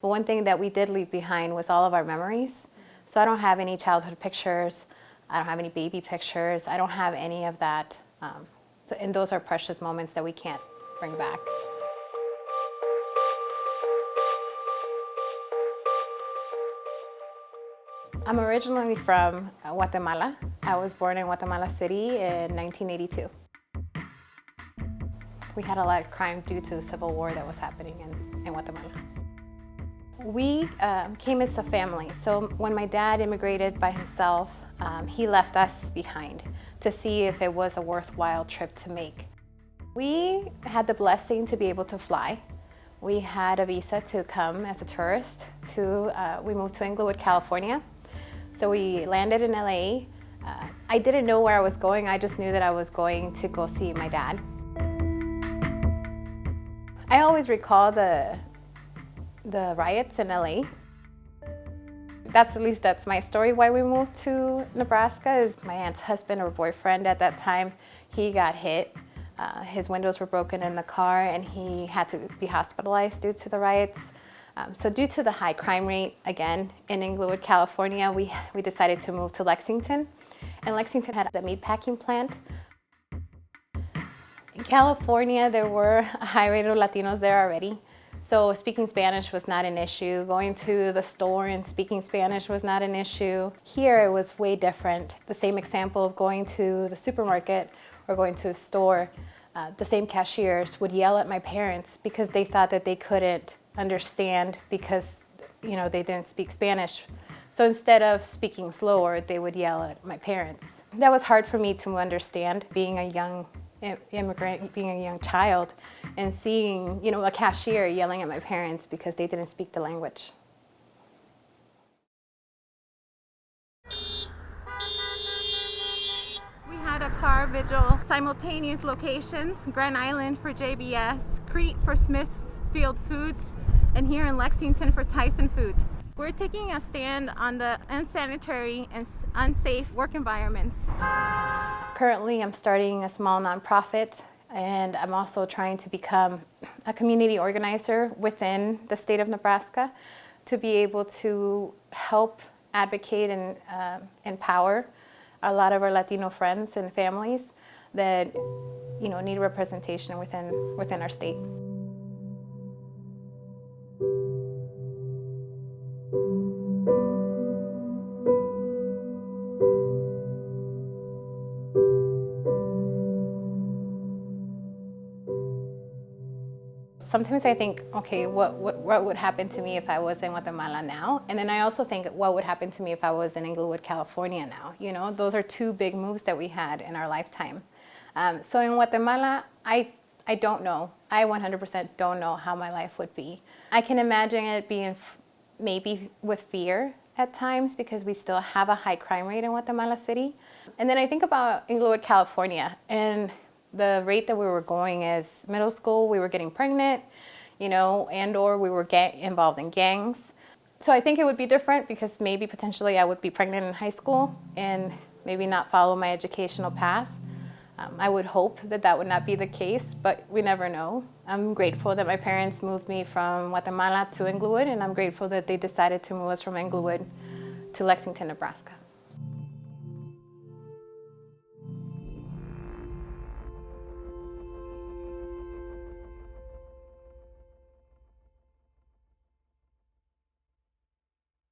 But one thing that we did leave behind was all of our memories. So I don't have any childhood pictures. I don't have any baby pictures. I don't have any of that. And those are precious moments that we can't bring back. I'm originally from Guatemala. I was born in Guatemala City in 1982. We had a lot of crime due to the civil war that was happening in Guatemala. We came as a family. So when my dad immigrated by himself, he left us behind to see if it was a worthwhile trip to make. We had the blessing to be able to fly. We had a visa to come as a tourist. We moved to Inglewood, California. So we landed in LA. I didn't know where I was going. I just knew that I was going to go see my dad. I always recall the riots in LA. At least that's my story why we moved to Nebraska. Is my aunt's husband or boyfriend at that time, he got hit. His windows were broken in the car and he had to be hospitalized due to the riots. So due to the high crime rate, again, in Inglewood, California, we decided to move to Lexington. And Lexington had a meatpacking plant. In California, there were a high rate of Latinos there already. So speaking Spanish was not an issue. Going to the store and speaking Spanish was not an issue. Here, it was way different. The same example of going to the supermarket or going to a store, the same cashiers would yell at my parents because they thought that they couldn't understand because they didn't speak Spanish. So instead of speaking slower, they would yell at my parents. That was hard for me to understand, being a young immigrant, being a young child, and seeing a cashier yelling at my parents because they didn't speak the language. We had a car vigil, simultaneous locations, Grand Island for JBS, Crete for Smithfield Foods, and here in Lexington for Tyson Foods. We're taking a stand on the unsanitary and unsafe work environments. Currently, I'm starting a small nonprofit, and I'm also trying to become a community organizer within the state of Nebraska to be able to help advocate and empower a lot of our Latino friends and families that need representation within our state. Sometimes I think, okay, what would happen to me if I was in Guatemala now? And then I also think, what would happen to me if I was in Inglewood, California now? Those are two big moves that we had in our lifetime. So in Guatemala, I don't know. I 100% don't know how my life would be. I can imagine it being maybe with fear at times because we still have a high crime rate in Guatemala City. And then I think about Inglewood, California, and the rate that we were going as middle school, we were getting pregnant, and/or we were involved in gangs. So I think it would be different because maybe potentially I would be pregnant in high school and maybe not follow my educational path. I would hope that would not be the case, but we never know. I'm grateful that my parents moved me from Guatemala to Inglewood, and I'm grateful that they decided to move us from Inglewood to Lexington, Nebraska.